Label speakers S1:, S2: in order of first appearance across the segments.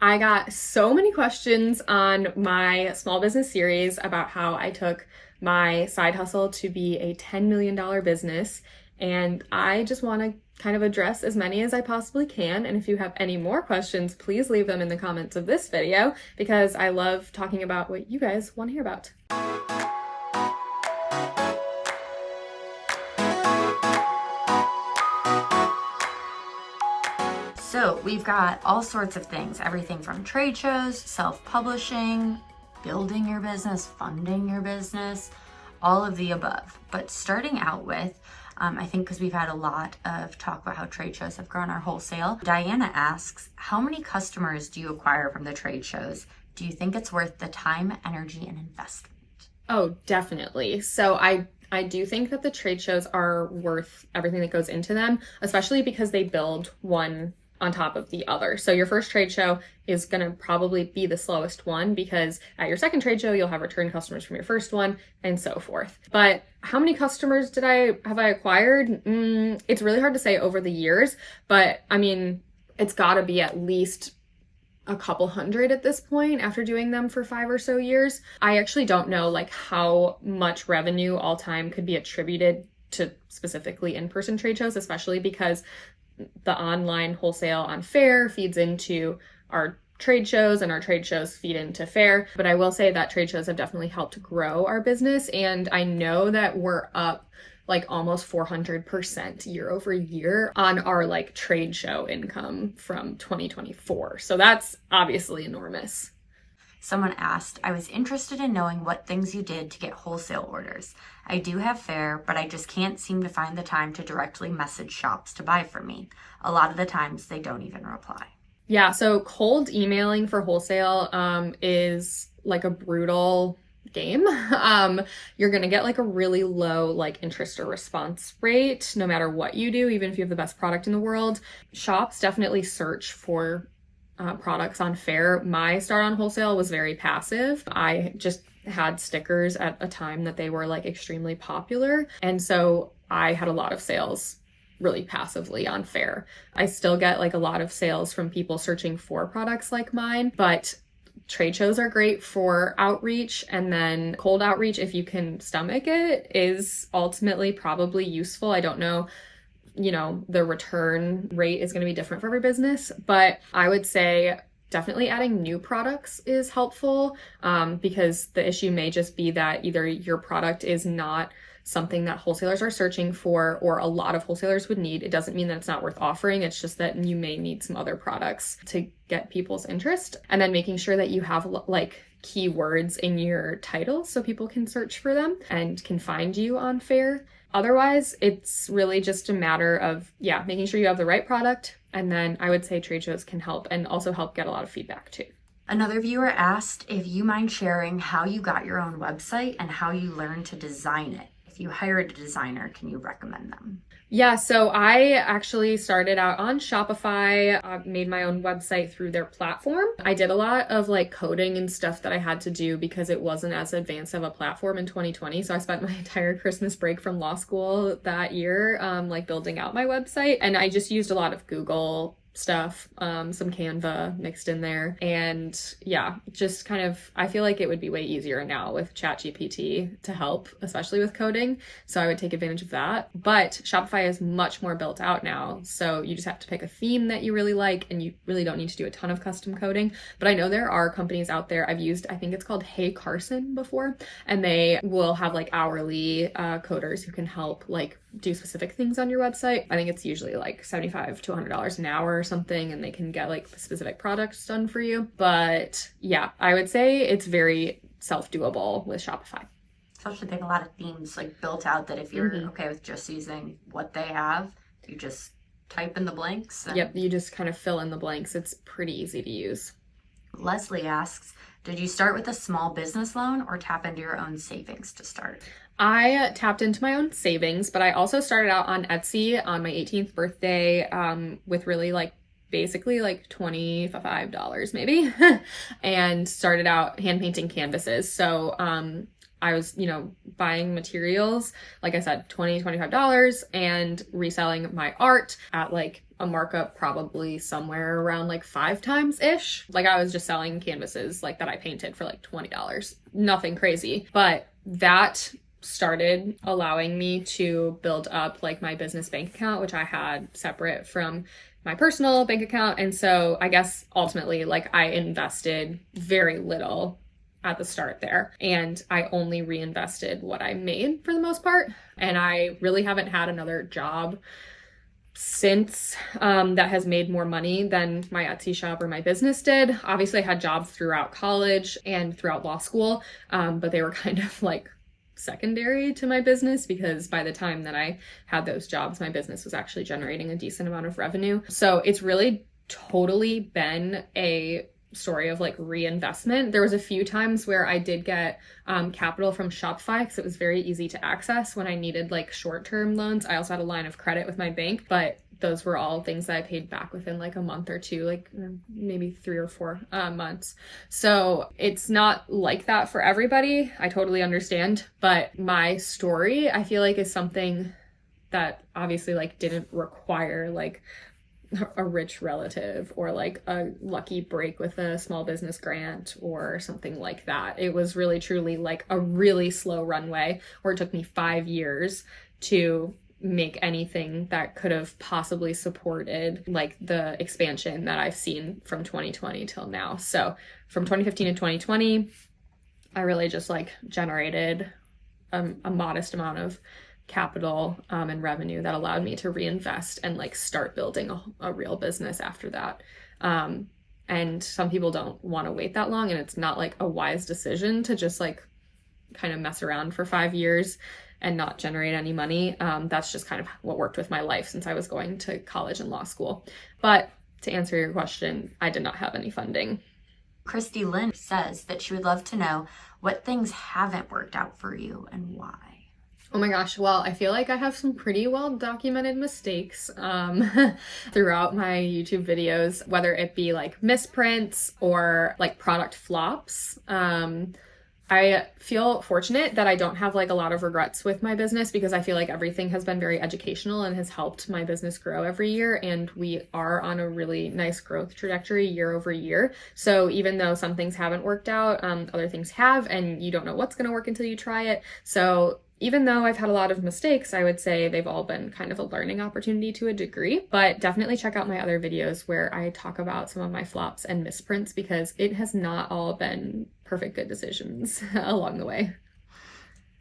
S1: I got so many questions on my small business series about how I took my side hustle to be a $10 million business. And I just want to kind of address as many as I possibly can. And if you have any more questions, please leave them in the comments of this video because I love talking about what you guys want to hear about.
S2: So we've got all sorts of things, everything from trade shows, self-publishing, building your business, funding your business, all of the above. But starting out with, I think because we've had a lot of talk about how trade shows have grown our wholesale, Diana asks, how many customers do you acquire from the trade shows? Do you think it's worth the time, energy, and investment?
S1: Oh, definitely. So I do think that the trade shows are worth everything that goes into them, especially because they build one on top of the other. So your first trade show is going to probably be the slowest one because at your second trade show, you'll have return customers from your first one and so forth. But how many customers have I acquired? It's really hard to say over the years, but I mean, it's got to be at least a couple hundred at this point after doing them for 5 or so years. I actually don't know like how much revenue all time could be attributed to specifically in-person trade shows, especially because the online wholesale on Fair feeds into our trade shows and our trade shows feed into Fair. But I will say that trade shows have definitely helped grow our business. And I know that we're up like almost 400% year over year on our like trade show income from 2024. So that's obviously enormous.
S2: Someone asked, I was interested in knowing what things you did to get wholesale orders. I do have Fair, but I just can't seem to find the time to directly message shops to buy from me. A lot of the times they don't even reply.
S1: Yeah, so cold emailing for wholesale is like a brutal game. You're gonna get like a really low like interest or response rate no matter what you do, even if you have the best product in the world. Shops definitely search for products on Fair. My start on wholesale was very passive. I just had stickers at a time that they were like extremely popular. And so I had a lot of sales really passively on Fair. I still get like a lot of sales from people searching for products like mine, but trade shows are great for outreach, and then cold outreach, if you can stomach it, is ultimately probably useful. I don't know, the return rate is going to be different for every business, but I would say definitely adding new products is helpful because the issue may just be that either your product is not something that wholesalers are searching for or a lot of wholesalers would need. It doesn't mean that it's not worth offering. It's just that you may need some other products to get people's interest. And then making sure that you have like keywords in your title so people can search for them and can find you on Fair. Otherwise, it's really just a matter of, making sure you have the right product. And then I would say trade shows can help and also help get a lot of feedback too.
S2: Another viewer asked if you mind sharing how you got your own website and how you learned to design it. If you hired a designer, can you recommend them?
S1: Yeah, so I actually started out on Shopify, made my own website through their platform. I did a lot of like coding and stuff that I had to do because it wasn't as advanced of a platform in 2020. So I spent my entire Christmas break from law school that year, like building out my website. And I just used a lot of Google stuff, some Canva mixed in there. And just kind of, I feel like it would be way easier now with ChatGPT to help, especially with coding. So I would take advantage of that. But Shopify is much more built out now. So you just have to pick a theme that you really like, and you really don't need to do a ton of custom coding. But I know there are companies out there. I've used, I think it's called Hey Carson before, and they will have like hourly coders who can help like do specific things on your website. I think it's usually like $75 to $100 an hour or something, and they can get like specific products done for you. But I would say it's very self-doable with Shopify.
S2: Especially they have a lot of themes like built out that if you're okay with just using what they have, you just type in the blanks.
S1: Yep, you just kind of fill in the blanks. It's pretty easy to use.
S2: Leslie asks, did you start with a small business loan or tap into your own savings to start?
S1: I tapped into my own savings, but I also started out on Etsy on my 18th birthday with really like basically like $25 maybe and started out hand painting canvases. So I was, buying materials, like I said, $25 and reselling my art at like a markup probably somewhere around like 5 times ish. Like I was just selling canvases like that I painted for like $20. Nothing crazy. But that started allowing me to build up like my business bank account, which I had separate from my personal bank account. And so I guess ultimately, like I invested very little at the start there, and I only reinvested what I made for the most part. And I really haven't had another job since that has made more money than my Etsy shop or my business did. Obviously, I had jobs throughout college and throughout law school, but they were kind of like secondary to my business because by the time that I had those jobs, my business was actually generating a decent amount of revenue. So it's really totally been a story of like reinvestment. There was a few times where I did get capital from Shopify because it was very easy to access when I needed like short-term loans. I also had a line of credit with my bank, but those were all things that I paid back within like a month or two, like maybe 3 or 4 months. So it's not like that for everybody. I totally understand. But my story, I feel like, is something that obviously like didn't require like a rich relative or like a lucky break with a small business grant or something like that. It was really truly like a really slow runway where it took me 5 years to make anything that could have possibly supported like the expansion that I've seen from 2020 till now. So from 2015 to 2020, I really just like generated a modest amount of capital and revenue that allowed me to reinvest and like start building a real business after that. And some people don't want to wait that long, and it's not like a wise decision to just like kind of mess around for 5 years and not generate any money. That's just kind of what worked with my life since I was going to college and law school. But to answer your question, I did not have any funding.
S2: Christy Lynn says that she would love to know what things haven't worked out for you and why.
S1: Oh my gosh, well, I feel like I have some pretty well documented mistakes throughout my YouTube videos, whether it be like misprints or like product flops. I feel fortunate that I don't have like a lot of regrets with my business because I feel like everything has been very educational and has helped my business grow every year. And we are on a really nice growth trajectory year over year. So even though some things haven't worked out, other things have, and you don't know what's going to work until you try it. So even though I've had a lot of mistakes, I would say they've all been kind of a learning opportunity to a degree, but definitely check out my other videos where I talk about some of my flops and misprints because it has not all been perfect good decisions along the way.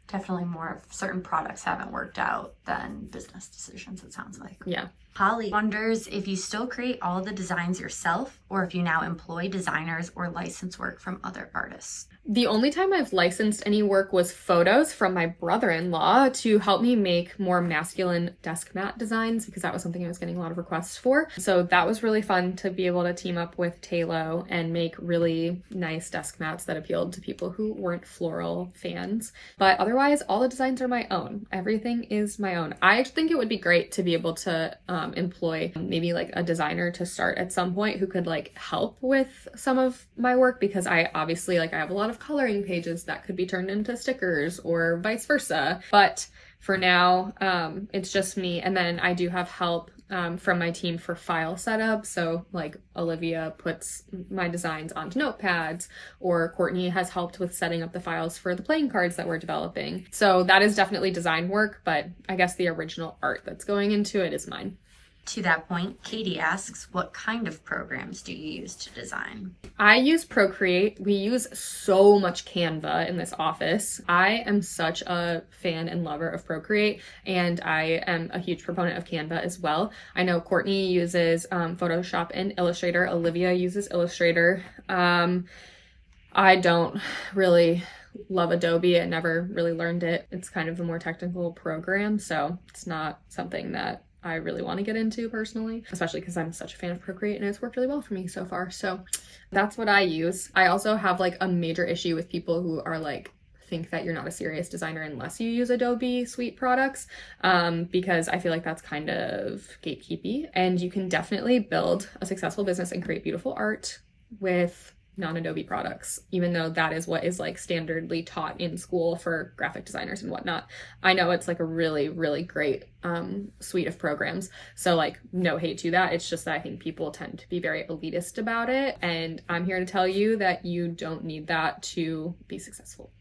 S2: Definitely more of certain products haven't worked out than business decisions, it sounds like.
S1: Yeah.
S2: Holly wonders if you still create all the designs yourself or if you now employ designers or license work from other artists.
S1: The only time I've licensed any work was photos from my brother-in-law to help me make more masculine desk mat designs because that was something I was getting a lot of requests for. So that was really fun to be able to team up with Taylo and make really nice desk mats that appealed to people who weren't floral fans. But otherwise, all the designs are my own. Everything is my own. I think it would be great to be able to employ maybe like a designer to start at some point who could like help with some of my work because I obviously like I have a lot of coloring pages that could be turned into stickers or vice versa. But for now, it's just me. And then I do have help from my team for file setup. So like Olivia puts my designs onto notepads, or Courtney has helped with setting up the files for the playing cards that we're developing. So that is definitely design work, but I guess the original art that's going into it is mine.
S2: To that point, Katie asks, what kind of programs do you use to design?
S1: I use Procreate. We use so much Canva in this office. I am such a fan and lover of Procreate, and I am a huge proponent of Canva as well. I know Courtney uses Photoshop and Illustrator. Olivia uses Illustrator. I don't really love Adobe. I never really learned it. It's kind of a more technical program, so it's not something that I really want to get into personally, especially because I'm such a fan of Procreate and it's worked really well for me so far. So that's what I use. I also have like a major issue with people who are like, think that you're not a serious designer unless you use Adobe Suite products, because I feel like that's kind of gatekeepy, and you can definitely build a successful business and create beautiful art with non-Adobe products, even though that is what is like standardly taught in school for graphic designers and whatnot. I know it's like a really, really great suite of programs. So like no hate to that. It's just that I think people tend to be very elitist about it. And I'm here to tell you that you don't need that to be successful.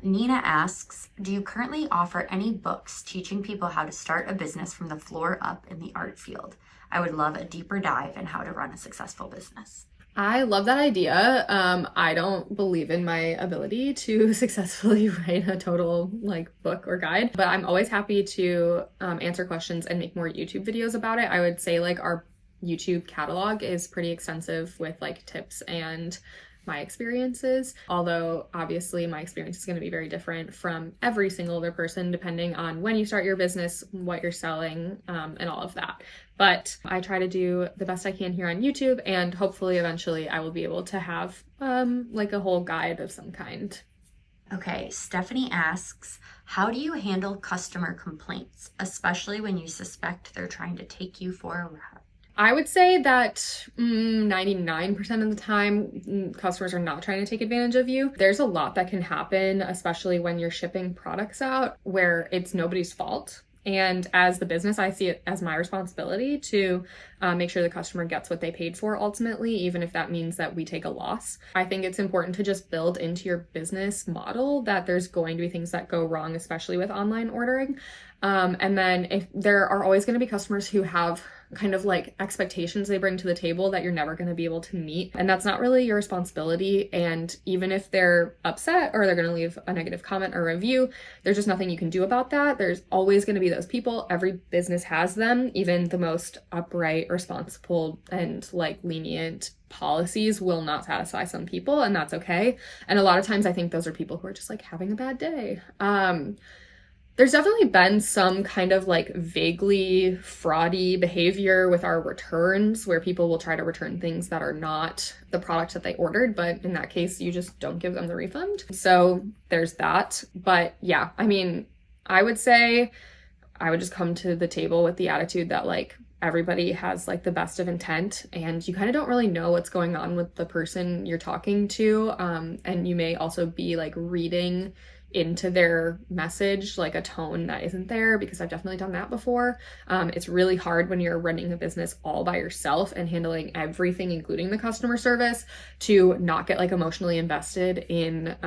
S2: Nina asks, do you currently offer any books teaching people how to start a business from the floor up in the art field? I would love a deeper dive in how to run a successful business.
S1: I love that idea. I don't believe in my ability to successfully write a total like book or guide, but I'm always happy to answer questions and make more YouTube videos about it. I would say like our YouTube catalog is pretty extensive with like tips and my experiences, although obviously my experience is going to be very different from every single other person depending on when you start your business, what you're selling, and all of that. But I try to do the best I can here on YouTube, and hopefully eventually I will be able to have like a whole guide of some kind.
S2: Okay, Stephanie asks, how do you handle customer complaints, especially when you suspect they're trying to take you for a ride?
S1: I would say that 99% of the time, customers are not trying to take advantage of you. There's a lot that can happen, especially when you're shipping products out where it's nobody's fault. And as the business, I see it as my responsibility to make sure the customer gets what they paid for ultimately, even if that means that we take a loss. I think it's important to just build into your business model that there's going to be things that go wrong, especially with online ordering. And then if there are always going to be customers who have kind of like expectations they bring to the table that you're never going to be able to meet. And that's not really your responsibility. And even if they're upset or they're going to leave a negative comment or review, there's just nothing you can do about that. There's always going to be those people. Every business has them. Even the most upright, responsible, and like lenient policies will not satisfy some people, and that's okay. And a lot of times I think those are people who are just like having a bad day. There's definitely been some kind of like vaguely fraudy behavior with our returns where people will try to return things that are not the product that they ordered, but in that case, you just don't give them the refund. So there's that. But yeah, I mean, I would say I would just come to the table with the attitude that like everybody has like the best of intent and you kind of don't really know what's going on with the person you're talking to. And you may also be like reading into their message like a tone that isn't there, because I've definitely done that before. It's really hard when you're running a business all by yourself and handling everything, including the customer service, to not get like emotionally invested in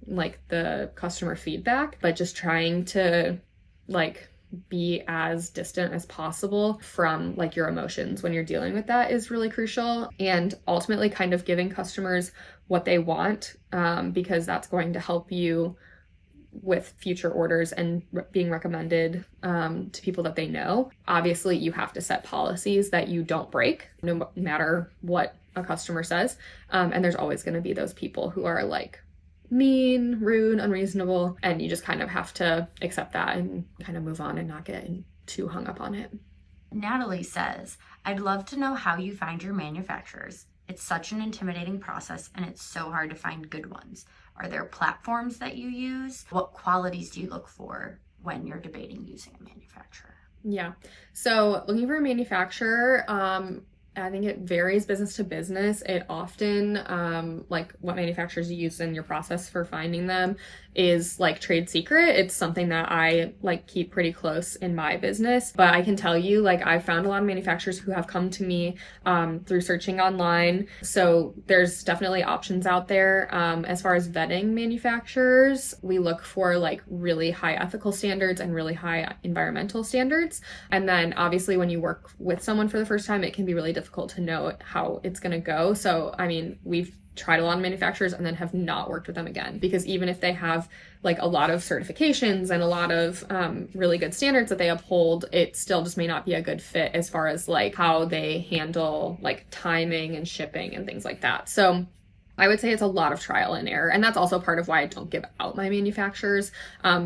S1: like the customer feedback, but just trying to like be as distant as possible from like your emotions when you're dealing with that is really crucial. And ultimately kind of giving customers what they want, because that's going to help you with future orders and being recommended to people that they know. Obviously, you have to set policies that you don't break, no matter what a customer says. And there's always going to be those people who are like mean, rude, unreasonable, and you just kind of have to accept that and kind of move on and not get too hung up on it.
S2: Natalie says, I'd love to know how you find your manufacturers. It's such an intimidating process and it's so hard to find good ones. Are there platforms that you use? What qualities do you look for when you're debating using a manufacturer?
S1: Yeah. So looking for a manufacturer, I think it varies business to business. It often, like what manufacturers you use in your process for finding them is like trade secret. It's something that I like keep pretty close in my business, but I can tell you like I've found a lot of manufacturers who have come to me through searching online. So there's definitely options out there. As far as vetting manufacturers, we look for like really high ethical standards and really high environmental standards. And then obviously when you work with someone for the first time, it can be really difficult to know how it's going to go. So, I mean, we've tried a lot of manufacturers and then have not worked with them again, because even if they have like a lot of certifications and a lot of really good standards that they uphold, it still just may not be a good fit as far as like how they handle like timing and shipping and things like that. So I would say it's a lot of trial and error. And that's also part of why I don't give out my manufacturers,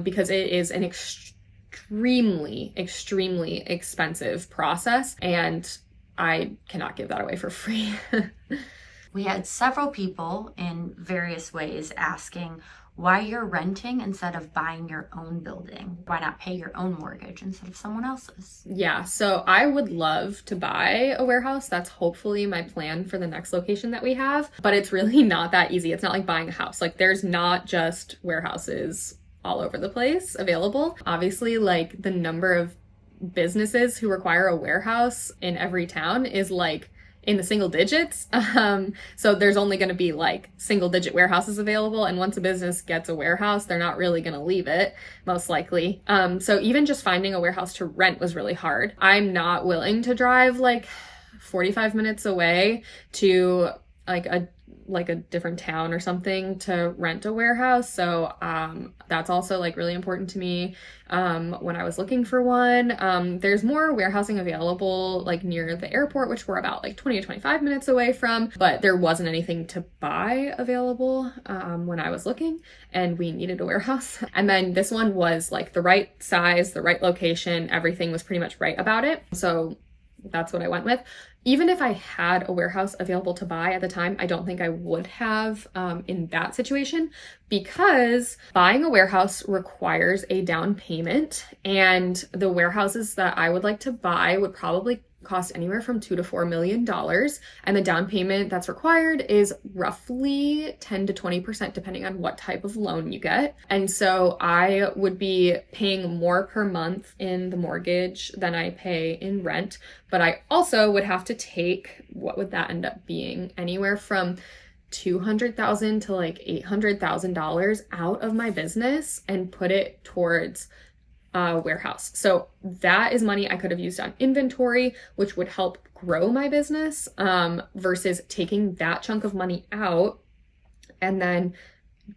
S1: because it is an extremely, extremely expensive process. And I cannot give that away for free.
S2: We had several people in various ways asking, why you're renting instead of buying your own building. Why not pay your own mortgage instead of someone else's?
S1: Yeah, so I would love to buy a warehouse. That's hopefully my plan for the next location that we have, but it's really not that easy. It's not like buying a house. Like there's not just warehouses all over the place available. Obviously, like the number of businesses who require a warehouse in every town is like in the single digits. So there's only going to be like single digit warehouses available. And once a business gets a warehouse, they're not really going to leave it, most likely. So even just finding a warehouse to rent was really hard. I'm not willing to drive like 45 minutes away to like a different town or something to rent a warehouse. So that's also like really important to me when I was looking for one. There's more warehousing available like near the airport, which we're about like 20 to 25 minutes away from, but there wasn't anything to buy available when I was looking, and we needed a warehouse. And then this one was like the right size, the right location, everything was pretty much right about it. So that's what I went with. Even if I had a warehouse available to buy at the time, I don't think I would have in that situation, because buying a warehouse requires a down payment, and the warehouses that I would like to buy would probably cost anywhere from $2 to $4 million, and the down payment that's required is roughly 10 to 20% depending on what type of loan you get. And so I would be paying more per month in the mortgage than I pay in rent, but I also would have to take, what would that end up being, anywhere from $200,000 to like $800,000 out of my business and put it towards warehouse. So that is money I could have used on inventory, which would help grow my business, versus taking that chunk of money out and then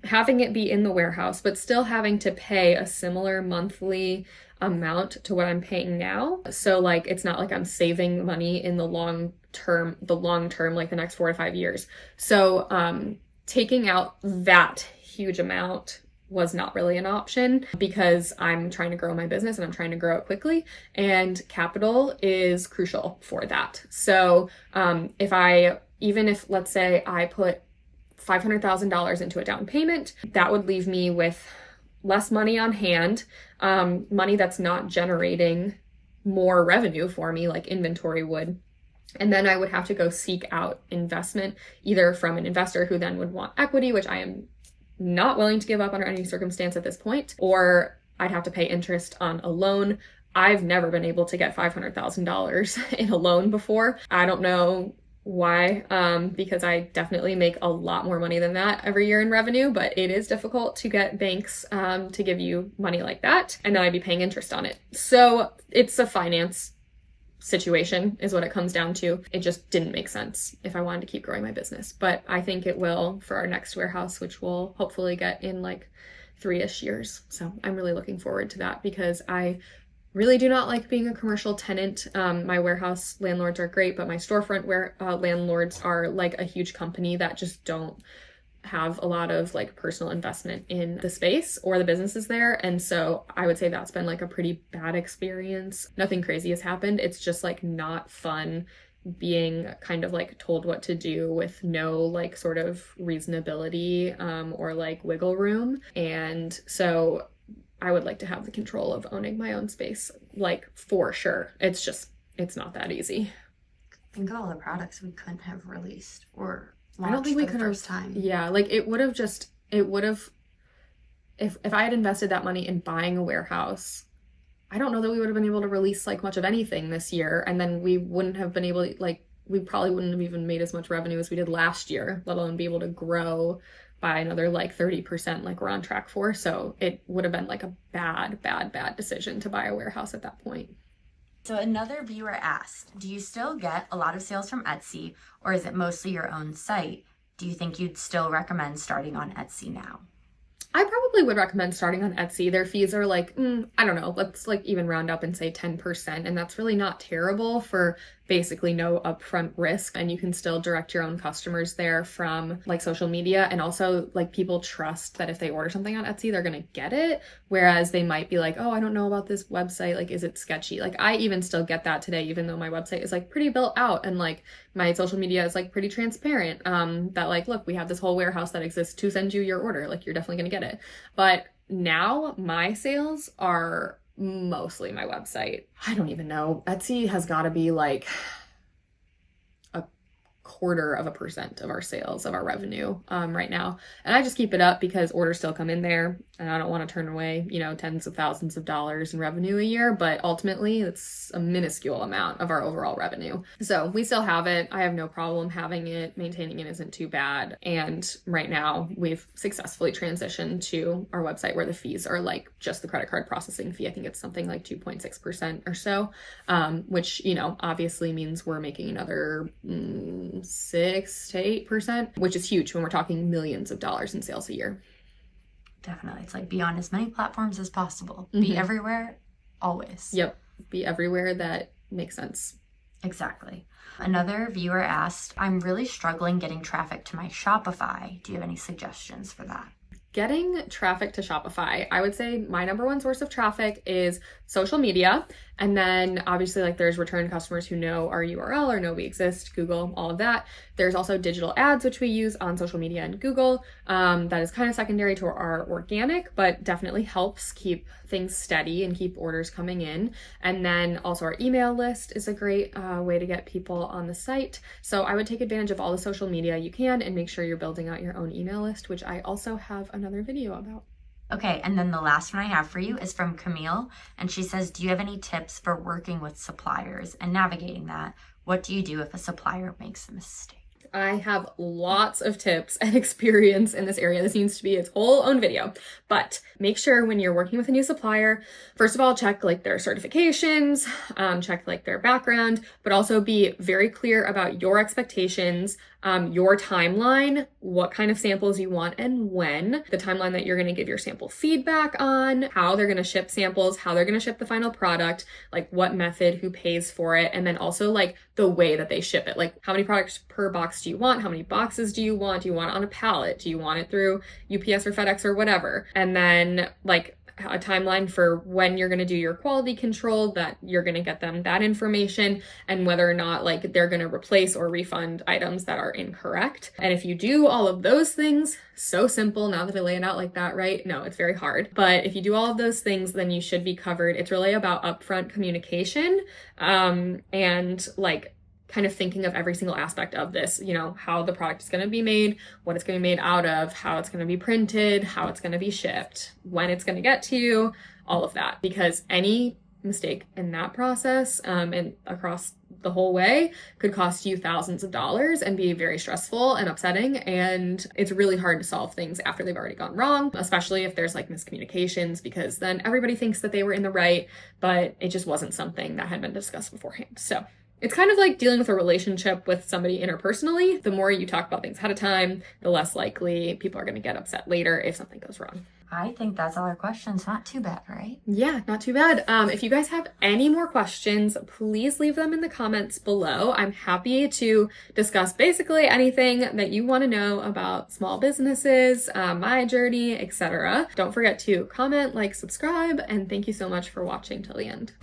S1: having it be in the warehouse, but still having to pay a similar monthly amount to what I'm paying now. So like, it's not like I'm saving money in the long term, like the next 4 to 5 years. So, taking out that huge amount was not really an option, because I'm trying to grow my business and I'm trying to grow it quickly, and capital is crucial for that. So even if let's say I put $500,000 into a down payment, that would leave me with less money on hand, money that's not generating more revenue for me like inventory would. And then I would have to go seek out investment, either from an investor who then would want equity, which I am not willing to give up under any circumstance at this point, or I'd have to pay interest on a loan. I've never been able to get $500,000 in a loan before. I don't know why, because I definitely make a lot more money than that every year in revenue, but it is difficult to get banks to give you money like that, and then I'd be paying interest on it. So it's a finance situation is what it comes down to. It just didn't make sense if I wanted to keep growing my business, but I think it will for our next warehouse, which we'll hopefully get in like 3-ish years. So I'm really looking forward to that, because I really do not like being a commercial tenant. My warehouse landlords are great, but my storefront landlords are like a huge company that just don't have a lot of like personal investment in the space or the businesses there. And so I would say that's been like a pretty bad experience. Nothing crazy has happened. It's just like not fun being kind of like told what to do with no like sort of reasonability or like wiggle room. And so I would like to have the control of owning my own space, like for sure. It's not that easy.
S2: Think of all the products we couldn't have released or
S1: I don't think we could have. Yeah, like it would have, if I had invested that money in buying a warehouse, I don't know that we would have been able to release like much of anything this year. And then we wouldn't have been able to, like, we probably wouldn't have even made as much revenue as we did last year, let alone be able to grow by another like 30% like we're on track for. So it would have been like a bad decision to buy a warehouse at that point.
S2: So another viewer asked, do you still get a lot of sales from Etsy, or is it mostly your own site? Do you think you'd still recommend starting on Etsy now?
S1: I probably would recommend starting on Etsy. Their fees are like, I don't know, let's like even round up and say 10%. And that's really not terrible for basically no upfront risk, and you can still direct your own customers there from like social media. And also like people trust that if they order something on Etsy, they're going to get it. Whereas they might be like, oh, I don't know about this website. Like, is it sketchy? Like I even still get that today, even though my website is like pretty built out and like my social media is like pretty transparent. That like, look, we have this whole warehouse that exists to send you your order. Like you're definitely going to get it. But now my sales are mostly my website. I don't even know. Etsy has got to be like a 0.25% of our sales, of our revenue right now. And I just keep it up because orders still come in there and I don't want to turn away, you know, tens of thousands of dollars in revenue a year, but ultimately it's a minuscule amount of our overall revenue. So we still have it. I have no problem having it. Maintaining it isn't too bad. And right now we've successfully transitioned to our website where the fees are like just the credit card processing fee. I think it's something like 2.6% or so, which, you know, obviously means we're making another 6 to 8%, which is huge when we're talking millions of dollars in sales a year.
S2: Definitely. It's like be on as many platforms as possible. Be everywhere, always.
S1: Yep. Be everywhere that makes sense.
S2: Exactly. Another viewer asked, I'm really struggling getting traffic to my Shopify. Do you have any suggestions for that?
S1: Getting traffic to Shopify, I would say my number one source of traffic is social media. And then obviously like there's return customers who know our URL or know we exist, Google, all of that. There's also digital ads, which we use on social media and Google. That is kind of secondary to our organic, but definitely helps keep things steady and keep orders coming in. And then also our email list is a great way to get people on the site. So I would take advantage of all the social media you can and make sure you're building out your own email list, which I also have another video about.
S2: Okay, and then the last one I have for you is from Camille, and she says, do you have any tips for working with suppliers and navigating that? What do you do if a supplier makes a mistake?
S1: I have lots of tips and experience in this area. This needs to be its whole own video, but make sure when you're working with a new supplier, first of all, check like their certifications, check like their background, but also be very clear about your expectations, your timeline, what kind of samples you want and when, the timeline that you're going to give your sample feedback on, how they're going to ship samples, how they're going to ship the final product, like what method, who pays for it, and then also like the way that they ship it. Like how many products per box do you want? How many boxes do you want? Do you want it on a pallet? Do you want it through UPS or FedEx or whatever? And then like a timeline for when you're going to do your quality control, that you're going to get them that information, and whether or not like they're going to replace or refund items that are incorrect. And if you do all of those things, so simple now that I lay it out like that, right? No, it's very hard. But if you do all of those things, then you should be covered. It's really about upfront communication, and like kind of thinking of every single aspect of this, you know, how the product is going to be made, what it's going to be made out of, how it's going to be printed, how it's going to be shipped, when it's going to get to you, all of that. Because any mistake in that process and across the whole way could cost you thousands of dollars and be very stressful and upsetting. And it's really hard to solve things after they've already gone wrong, especially if there's like miscommunications, because then everybody thinks that they were in the right, but it just wasn't something that had been discussed beforehand. So it's kind of like dealing with a relationship with somebody interpersonally. The more you talk about things ahead of time, the less likely people are going to get upset later if something goes wrong.
S2: I think that's all our questions. Not too bad, right?
S1: Yeah, not too bad. If you guys have any more questions, please leave them in the comments below. I'm happy to discuss basically anything that you want to know about small businesses, my journey, etc. Don't forget to comment, like, subscribe, and thank you so much for watching till the end.